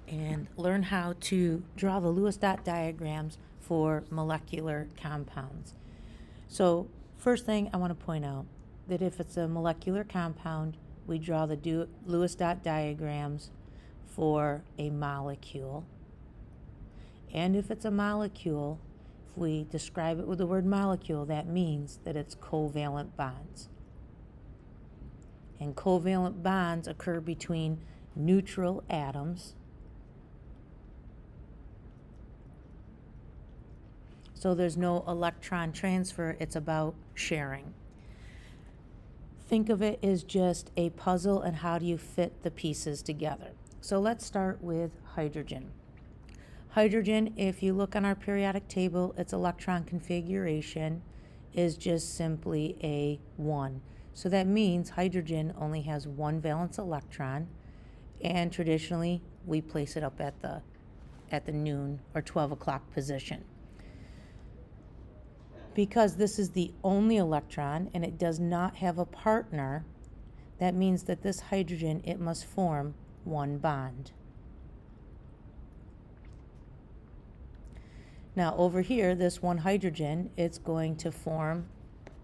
and learn how to draw the Lewis dot diagrams for molecular compounds. So first thing I want to point out that if it's a molecular compound, we draw the Lewis dot diagrams for a molecule. And if it's a molecule, if we describe it with the word molecule, that means that it's covalent bonds. And covalent bonds occur between neutral atoms. So there's no electron transfer, it's about sharing. Think of it as just a puzzle and how do you fit the pieces together. So let's start with hydrogen. Hydrogen, if you look on our periodic table, its electron configuration is just simply a 1. So that means hydrogen only has one valence electron, and traditionally we place it up at the noon or 12 o'clock position. Because this is the only electron and it does not have a partner, that means that this hydrogen, it must form one bond. Now over here, this one hydrogen, it's going to form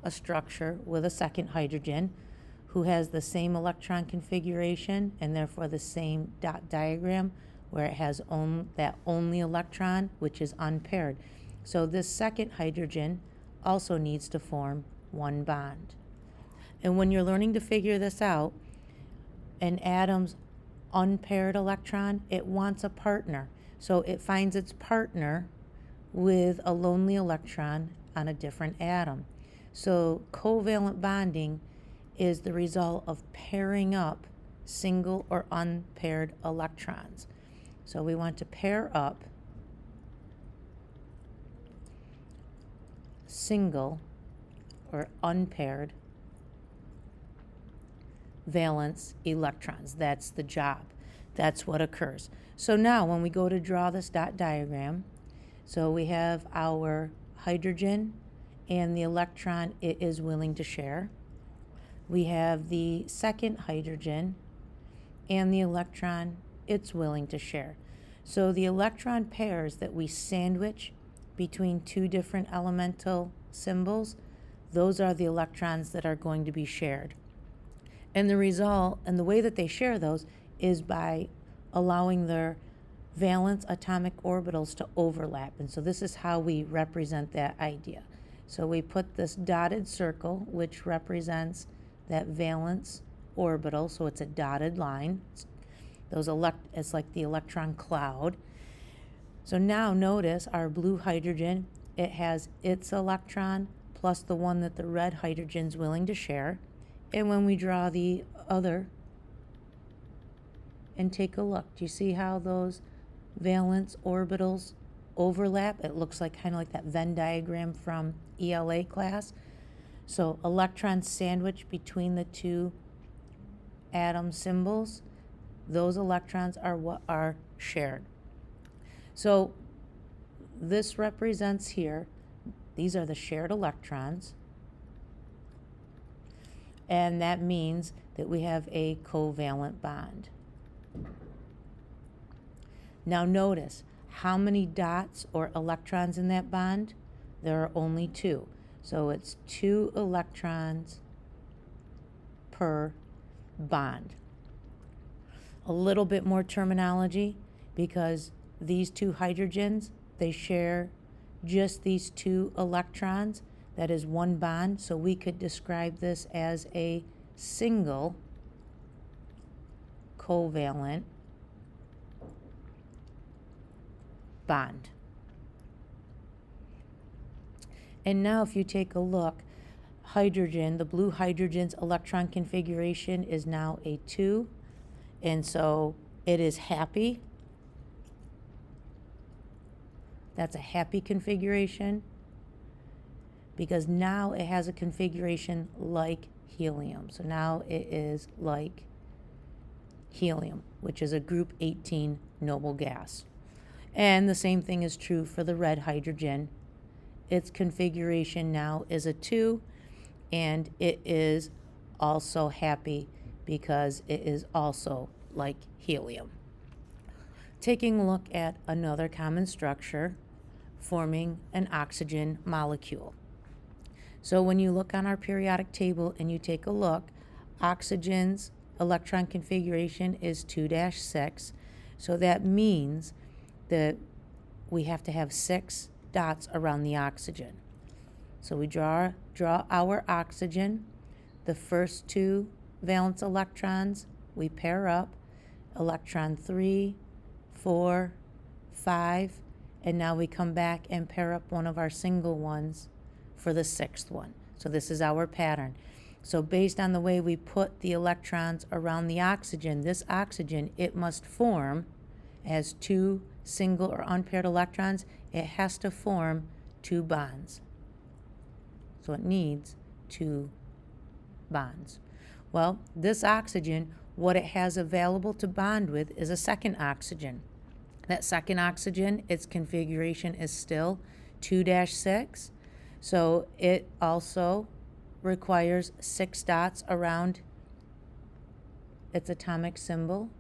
a structure with a second hydrogen who has the same electron configuration and therefore the same dot diagram where it has that only electron, which is unpaired. So this second hydrogen also needs to form one bond. And when you're learning to figure this out, an atom's unpaired electron, it wants a partner. So it finds its partner with a lonely electron on a different atom. So covalent bonding is the result of pairing up single or unpaired electrons. So we want to pair up single or unpaired valence electrons. That's the job. That's what occurs. So now when we go to draw this dot diagram, so we have our hydrogen and the electron it is willing to share. We have the second hydrogen and the electron it's willing to share. So the electron pairs that we sandwich between two different elemental symbols, those are the electrons that are going to be shared. And the result, and the way that they share those is by allowing their valence atomic orbitals to overlap. And so this is how we represent that idea. So we put this dotted circle, which represents that valence orbital, so it's a dotted line. It's like the electron cloud. So now notice our blue hydrogen, it has its electron plus the one that the red hydrogen's willing to share. And when we draw the other, and take a look, do you see how those valence orbitals overlap? It looks like kind of like that Venn diagram from ELA class. So electrons sandwiched between the two atom symbols, those electrons are what are shared. So this represents here, these are the shared electrons, and that means that we have a covalent bond. Now notice, how many dots or electrons in that bond? There are only 2. So it's 2 electrons per bond. A little bit more terminology, because these 2 hydrogens, they share just these 2 electrons. That is one bond, so we could describe this as a single covalent bond. And now if you take a look, hydrogen, the blue hydrogen's electron configuration is now a 2, and so it is happy. That's a happy configuration because now it has a configuration like helium. So now it is like helium, which is a group 18 noble gas. And the same thing is true for the red hydrogen. Its configuration now is a 2, and it is also happy because it is also like helium. taking a look at another common structure forming an oxygen molecule. So when you look on our periodic table and you take a look, oxygen's electron configuration is 2-6. So that means that we have to have 6 dots around the oxygen. So we draw our oxygen. The first 2 valence electrons we pair up, electron 3, 4, 5, and now we come back and pair up one of our single ones for the 6th one. So this is our pattern. So based on the way we put the electrons around the oxygen, this oxygen, it must form as 2 single or unpaired electrons. It has to form 2 bonds. So it needs 2 bonds. Well, this oxygen, what it has available to bond with is a second oxygen. That second oxygen, its configuration is still 2-6. So it also requires 6 dots around its atomic symbol.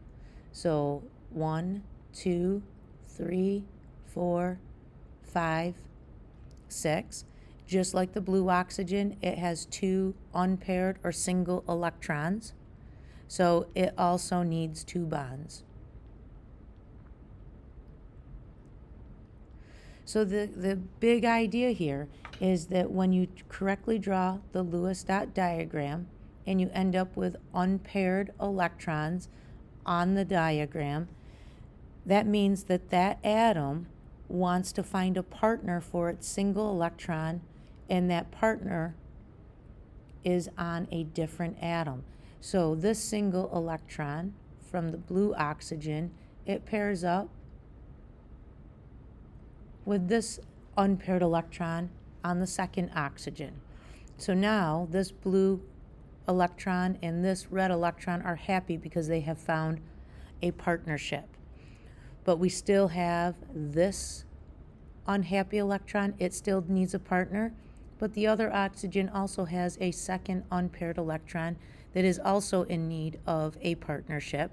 So 1, 2, 3, 4, 5, 6. Just like the blue oxygen, it has 2 unpaired or single electrons. So it also needs 2 bonds. So the big idea here is that when you correctly draw the Lewis dot diagram and you end up with unpaired electrons on the diagram, that means that that atom wants to find a partner for its single electron, and that partner is on a different atom. So this single electron from the blue oxygen, it pairs up with this unpaired electron on the second oxygen. So now this blue electron and this red electron are happy because they have found a partnership. But we still have this unhappy electron. It still needs a partner, but the other oxygen also has a second unpaired electron that is also in need of a partnership.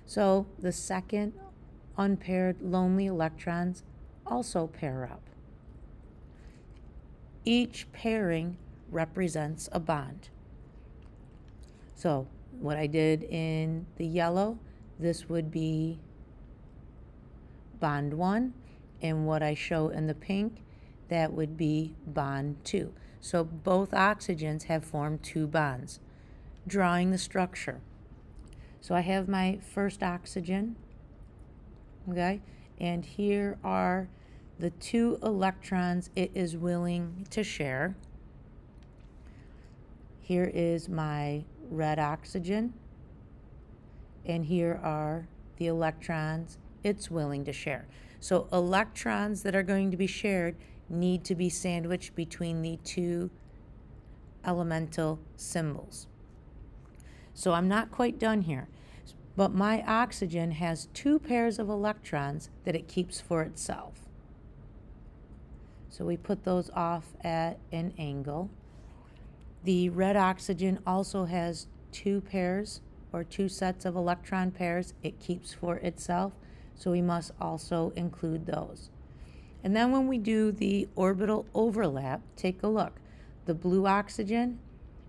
So the second unpaired lonely electrons also pair up. Each pairing represents a bond. So what I did in the yellow, this would be bond 1, and what I show in the pink, that would be bond 2. So both oxygens have formed 2 bonds. Drawing the structure. So I have my first oxygen, okay, and here are the 2 electrons it is willing to share. Here is my red oxygen, and here are the electrons it's willing to share. So electrons that are going to be shared need to be sandwiched between the 2 elemental symbols. So I'm not quite done here, but my oxygen has 2 pairs of electrons that it keeps for itself. So we put those off at an angle. The red oxygen also has 2 pairs or 2 sets of electron pairs it keeps for itself, so we must also include those. And then when we do the orbital overlap, take a look. The blue oxygen,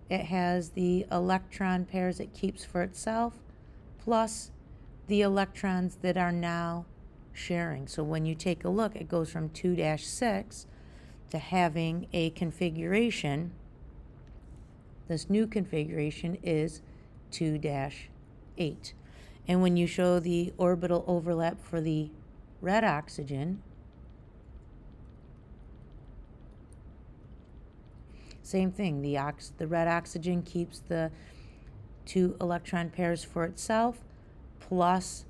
it has the electron pairs it keeps for itself, plus the electrons that are now sharing. So when you take a look, it goes from 2-6 to having a configuration. This new configuration is 2-8. And when you show the orbital overlap for the red oxygen, same thing. The red oxygen keeps the 2 electron pairs for itself, plus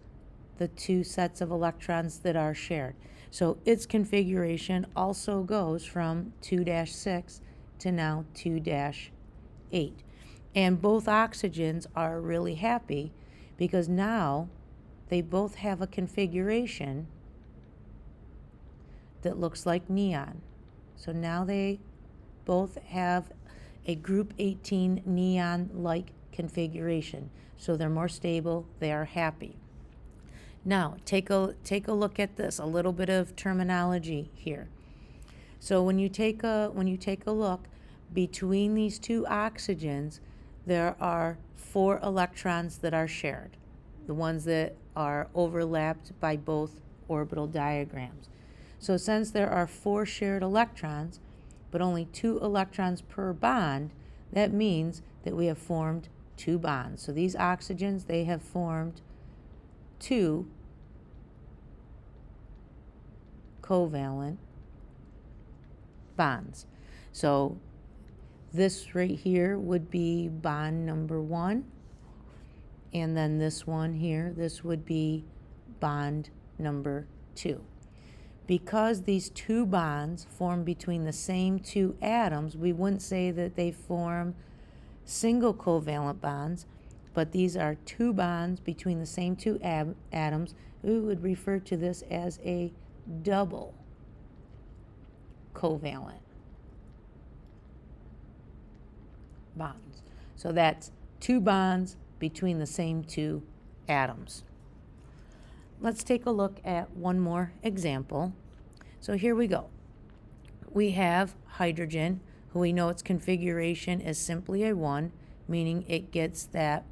the 2 sets of electrons that are shared. So its configuration also goes from 2-6 to now 2-8. And both oxygens are really happy because now they both have a configuration that looks like neon. So now they both have a group 18 neon-like configuration. So they're more stable, they are happy. Now, take a look at this, a little bit of terminology here. So when you take a look between these two oxygens, there are 4 electrons that are shared, the ones that are overlapped by both orbital diagrams. So since there are 4 shared electrons, but only 2 electrons per bond, that means that we have formed 2 bonds. So these oxygens, they have formed 2 covalent bonds. So this right here would be bond number 1, and then this one here, this would be bond number 2. Because these 2 bonds form between the same 2 atoms, we wouldn't say that they form single covalent bonds, but these are 2 bonds between the same 2 atoms. We would refer to this as a double covalent bonds. So that's 2 bonds between the same 2 atoms. Let's take a look at one more example. So here we go. We have hydrogen, who we know its configuration is simply a 1, meaning it gets that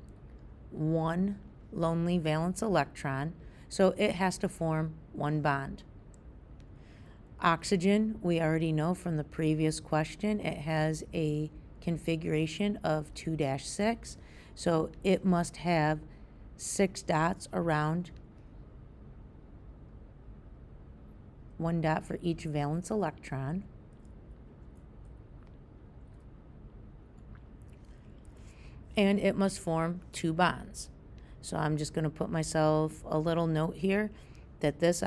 1 lonely valence electron, so it has to form 1 bond. Oxygen, we already know from the previous question, it has a configuration of 2-6, so it must have 6 dots around 1 dot for each valence electron. And it must form 2 bonds. So I'm just going to put myself a little note here that this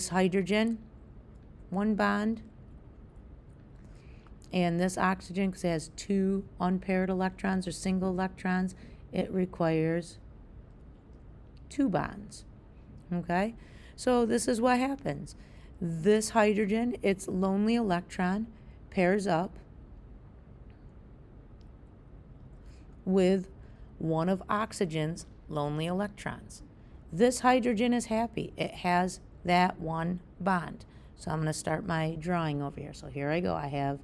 hydrogen, 1 bond, and this oxygen, because it has 2 unpaired electrons or single electrons, it requires 2 bonds. Okay? So this is what happens. This hydrogen, its lonely electron, pairs up with one of oxygen's lonely electrons. This hydrogen is happy. It has that 1 bond. So I'm going to start my drawing over here. So here I go. I have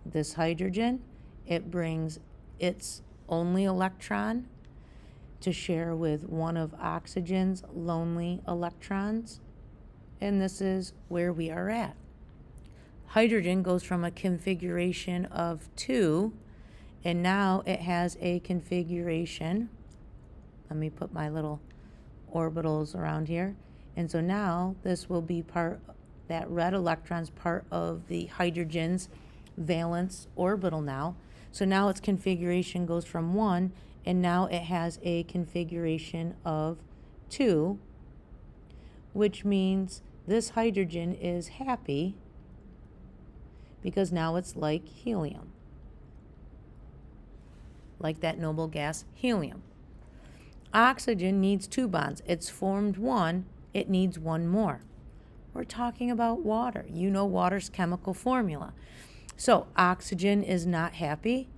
this hydrogen. It brings its only electron to share with one of oxygen's lonely electrons. And this is where we are at. Hydrogen goes from a configuration of 2, and now it has a configuration. Let me put my little orbitals around here. And so now this will be that red electron's part of the hydrogen's valence orbital now. So now its configuration goes from 1, and now it has a configuration of 2, which means this hydrogen is happy because now it's like helium, like that noble gas helium. Oxygen needs 2 bonds. It's formed 1, it needs 1 more. We're talking about water. You know water's chemical formula. So oxygen is not happy,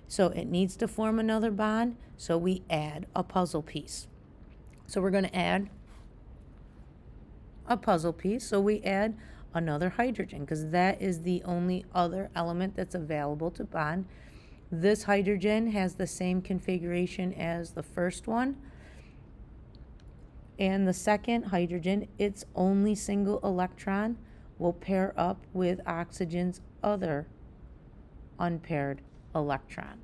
so it needs to form another bond, so we add a puzzle piece. So we're going to add a puzzle piece, so we add another hydrogen, because that is the only other element that's available to bond. This hydrogen has the same configuration as the first one, and the second hydrogen, its only single electron, will pair up with oxygen's other unpaired electron.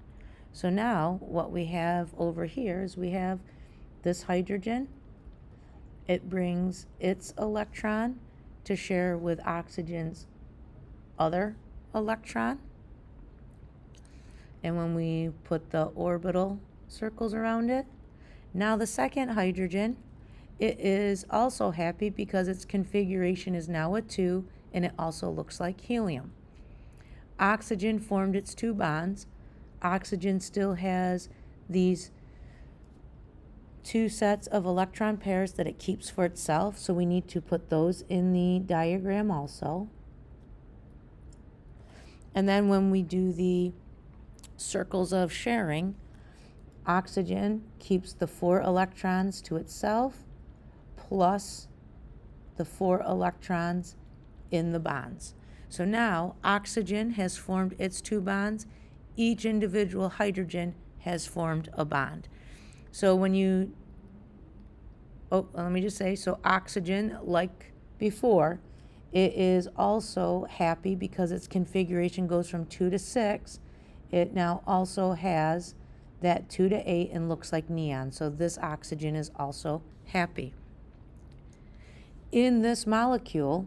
So now what we have over here is we have this hydrogen. It brings its electron to share with oxygen's other electron. And when we put the orbital circles around it, now the second hydrogen, it is also happy because its configuration is now a 2, and it also looks like helium. Oxygen formed its 2 bonds. Oxygen still has these 2 sets of electron pairs that it keeps for itself, so we need to put those in the diagram also. And then when we do the circles of sharing, Oxygen keeps the 4 electrons to itself plus the 4 electrons in the bonds. So now oxygen has formed its 2 bonds. Each individual hydrogen has formed a bond. So when you, let me just say, so oxygen, like before, it is also happy because its configuration goes from 2 to 6. It now also has that 2 to 8 and looks like neon. So this oxygen is also happy. In this molecule,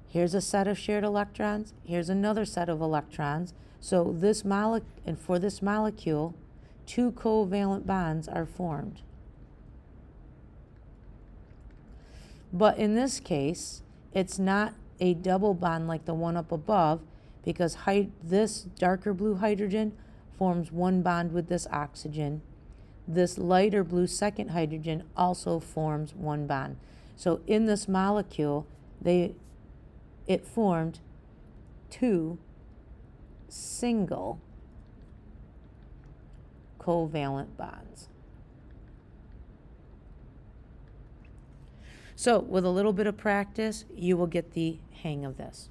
here's a set of shared electrons, here's another set of electrons. So this for this molecule, 2 covalent bonds are formed. But in this case, it's not a double bond like the one up above, because this darker blue hydrogen forms 1 bond with this oxygen. This lighter blue second hydrogen also forms 1 bond. So in this molecule, it formed 2 single covalent bonds. So with a little bit of practice, you will get the hang of this.